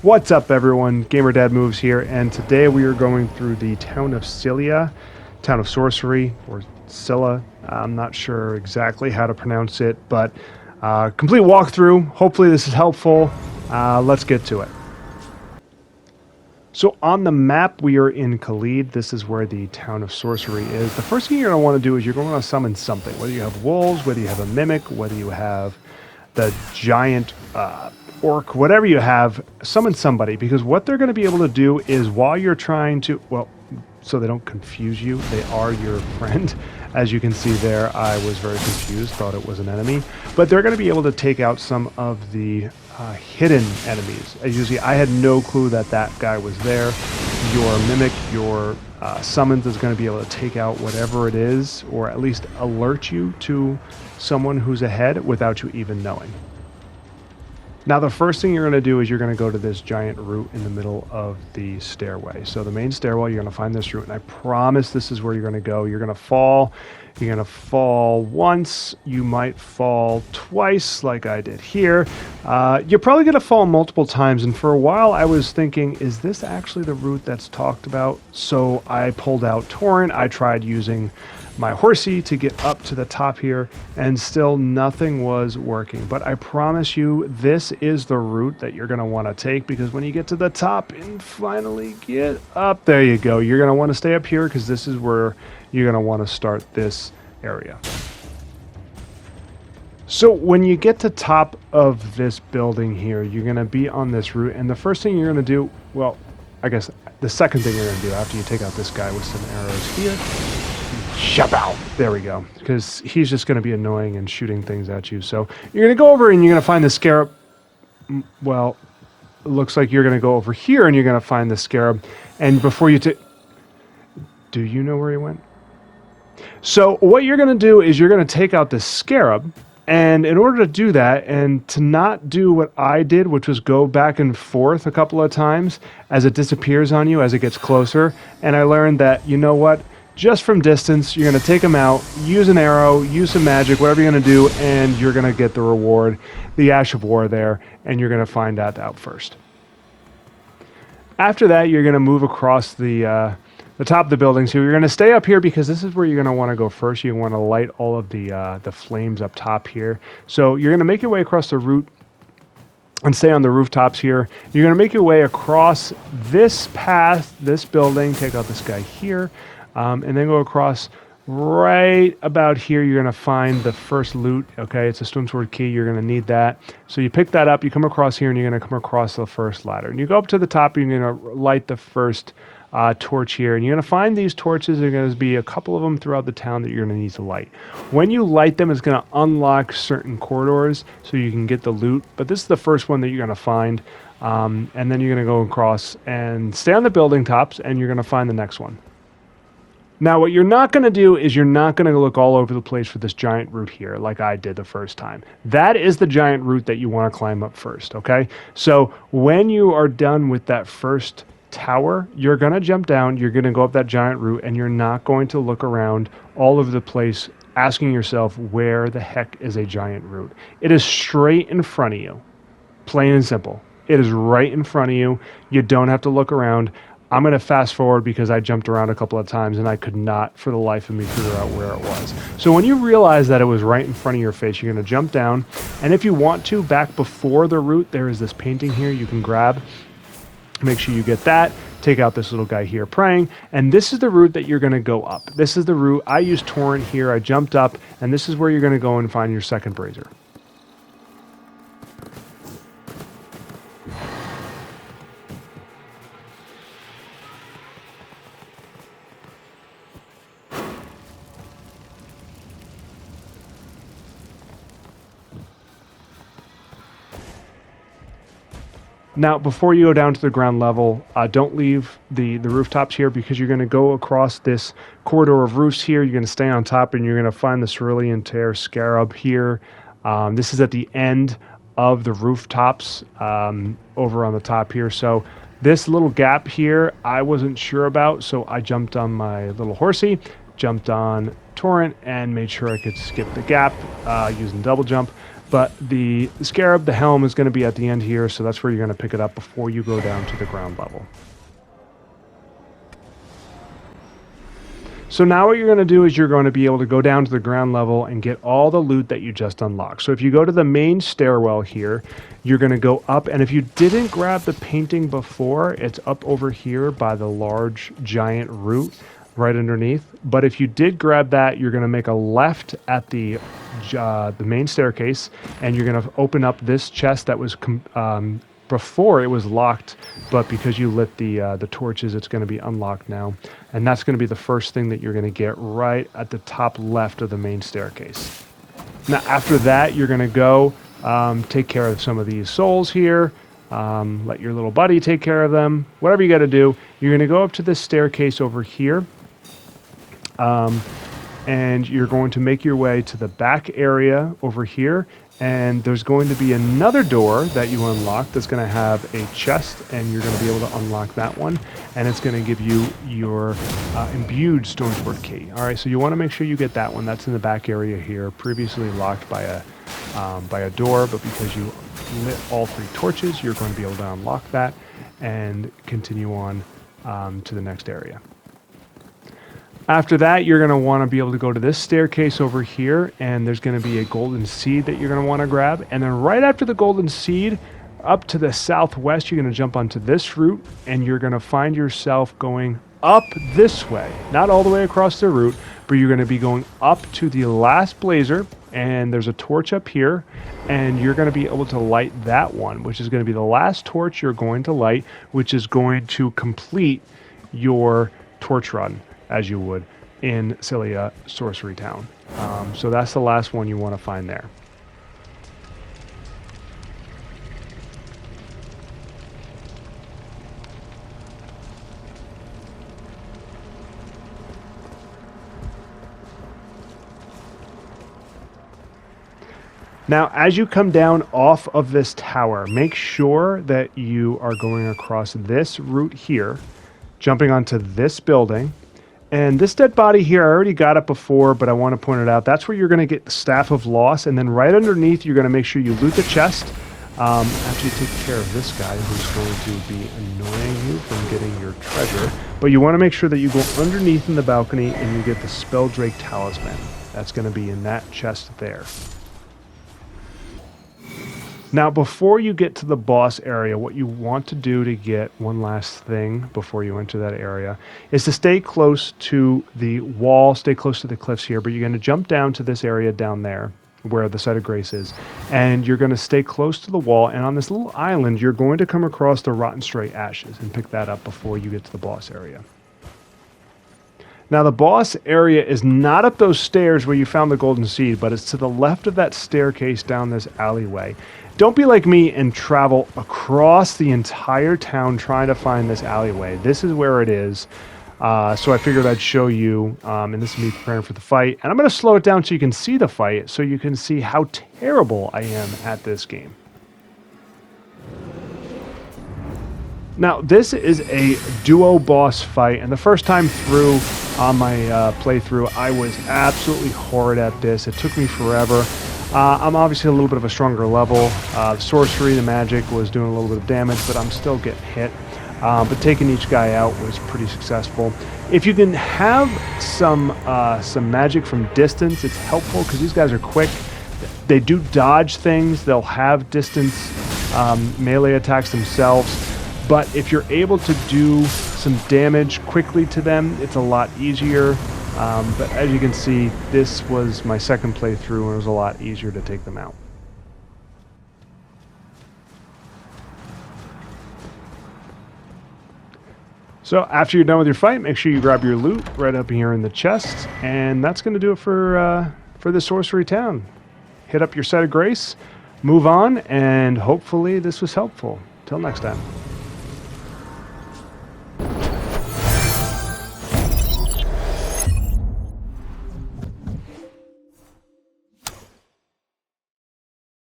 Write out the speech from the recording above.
What's up, everyone? Gamer Dad Moves here, and today we are going through the town of Sellia, town of Sorcery, or Scylla. I'm not sure exactly how to pronounce it, but complete walkthrough. Hopefully this is helpful. Let's get to it. So on the map, we are in Caelid. This is where the town of Sorcery is. The first thing you're going to want to do is you're going to want to summon something. Whether you have wolves, whether you have a mimic, whether you have the giant orc, whatever you have, summon somebody, because what they're going to be able to do is while you're trying to, well, so they don't confuse you, they are your friend. As you can see there, I was very confused, thought it was an enemy, but they're going to be able to take out some of the hidden enemies. As you see, I had no clue that that guy was there. Your mimic, your summons is going to be able to take out whatever it is, or at least alert you to someone who's ahead without you even knowing. Now, the first thing you're going to do is you're going to go to this giant root in the middle of the stairway. So the main stairwell, you're going to find this root, and I promise this is where you're going to go. You're going to fall. You're going to fall once. You might fall twice, like I did here. You're probably going to fall multiple times, and for a while I was thinking, is this actually the route that's talked about? So I pulled out Torrent. I tried using my horsey to get up to the top here, and still nothing was working. But I promise you, this is the route that you're going to want to take, because when you get to the top and finally get up, there you go. You're going to want to stay up here, because this is where you're going to want to start this area. So when you get to top of this building here, you're going to be on this route, and the first thing you're going to do, well, I guess the second thing you're going to do after you take out this guy with some arrows here, jump out. There we go. Because he's just going to be annoying and shooting things at you. So you're going to go over and you're going to find the scarab. Well, it looks like you're going to go over here and you're going to find the scarab. And before you take... Do you know where he went? So what you're going to do is you're going to take out this scarab. And in order to do that, and to not do what I did, which was go back and forth a couple of times as it disappears on you as it gets closer. And I learned that, you know what? Just from distance, you're going to take them out, use an arrow, use some magic, whatever you're going to do, and you're going to get the reward, the Ash of War there, and you're going to find that out first. After that, you're going to move across the top of the building. So you're going to stay up here because this is where you're going to want to go first. You want to light all of the flames up top here. So you're going to make your way across the route and stay on the rooftops here. You're going to make your way across this path, this building, take out this guy here. And then go across right about here. You're going to find the first loot. Okay, it's a stone sword key. You're going to need that. So you pick that up, you come across here, and you're going to come across the first ladder. And you go up to the top, and you're going to light the first torch here. And you're going to find these torches. There are going to be a couple of them throughout the town that you're going to need to light. When you light them, it's going to unlock certain corridors so you can get the loot. But this is the first one that you're going to find. And then you're going to go across and stay on the building tops, and you're going to find the next one. Now, what you're not going to do is you're not going to look all over the place for this giant root here like I did the first time. That is the giant root that you want to climb up first, okay? So when you are done with that first tower, you're going to jump down, you're going to go up that giant root, and you're not going to look around all over the place asking yourself, where the heck is a giant root? It is straight in front of you, plain and simple. It is right in front of you. You don't have to look around. I'm going to fast forward because I jumped around a couple of times and I could not for the life of me figure out where it was. So when you realize that it was right in front of your face, you're going to jump down. And if you want to, back before the root, there is this painting here you can grab. Make sure you get that. Take out this little guy here praying. And this is the route that you're going to go up. This is the route. I used Torrent here. I jumped up. And this is where you're going to go and find your second brazier. Now, before you go down to the ground level, don't leave the rooftops here, because you're going to go across this corridor of roofs here. You're going to stay on top, and you're going to find the Cerulean Tear Scarab here. This is at the end of the rooftops over on the top here. So this little gap here, I wasn't sure about, so I jumped on my little horsey, jumped on Torrent, and made sure I could skip the gap using double jump. But the scarab, the helm, is going to be at the end here, so that's where you're going to pick it up before you go down to the ground level. So now what you're going to do is you're going to be able to go down to the ground level and get all the loot that you just unlocked. So if you go to the main stairwell here, you're going to go up, and if you didn't grab the painting before, it's up over here by the large giant root right underneath. But if you did grab that, you're going to make a left at the main staircase, and you're going to open up this chest that was before it was locked, but because you lit the torches, it's going to be unlocked now. And that's going to be the first thing that you're going to get right at the top left of the main staircase. Now, after that, you're going to go take care of some of these souls here. Let your little buddy take care of them. Whatever you got to do, you're going to go up to this staircase over here. And you're going to make your way to the back area over here. And there's going to be another door that you unlock that's going to have a chest, and you're going to be able to unlock that one, and it's going to give you your imbued stone sword key. All right, so you want to make sure you get that one. That's in the back area here, previously locked by a door, but because you lit all 3 torches, you're going to be able to unlock that and continue on to the next area. After that, you're going to want to be able to go to this staircase over here, and there's going to be a golden seed that you're going to want to grab. And then right after the golden seed, up to the southwest, you're going to jump onto this route, and you're going to find yourself going up this way. Not all the way across the route, but you're going to be going up to the last blazer, and there's a torch up here, and you're going to be able to light that one, which is going to be the last torch you're going to light, which is going to complete your torch run, as you would in Sellia Sorcery Town. So that's the last one you want to find there. Now, as you come down off of this tower, make sure that you are going across this route here, jumping onto this building. And this dead body here, I already got it before, but I want to point it out. That's where you're going to get the Staff of Loss, and then right underneath, you're going to make sure you loot the chest. After you take care of this guy who's going to be annoying you from getting your treasure. But you want to make sure that you go underneath in the balcony and you get the Spelldrake Talisman. That's going to be in that chest there. Now, before you get to the boss area, what you want to do to get one last thing before you enter that area is to stay close to the wall, stay close to the cliffs here, but you're going to jump down to this area down there where the Site of Grace is, and you're going to stay close to the wall, and on this little island, you're going to come across the Rotten Stray Ashes and pick that up before you get to the boss area. Now, the boss area is not up those stairs where you found the golden seed, but it's to the left of that staircase down this alleyway. Don't be like me and travel across the entire town trying to find this alleyway. This is where it is. So I figured I'd show you, and this is me preparing for the fight. And I'm going to slow it down so you can see the fight, so you can see how terrible I am at this game. Now, this is a duo boss fight, and the first time through on my playthrough, I was absolutely horrid at this. It took me forever. I'm obviously a little bit of a stronger level. Sorcery, the magic, was doing a little bit of damage, but I'm still getting hit. But taking each guy out was pretty successful. If you can have some magic from distance, it's helpful because these guys are quick. They do dodge things. They'll have distance melee attacks themselves. But if you're able to do some damage quickly to them, it's a lot easier. But as you can see, this was my second playthrough, and it was a lot easier to take them out. So after you're done with your fight, make sure you grab your loot right up here in the chest, and that's going to do it for the Sorcery Town. Hit up your Site of Grace, move on, and hopefully this was helpful. Till next time.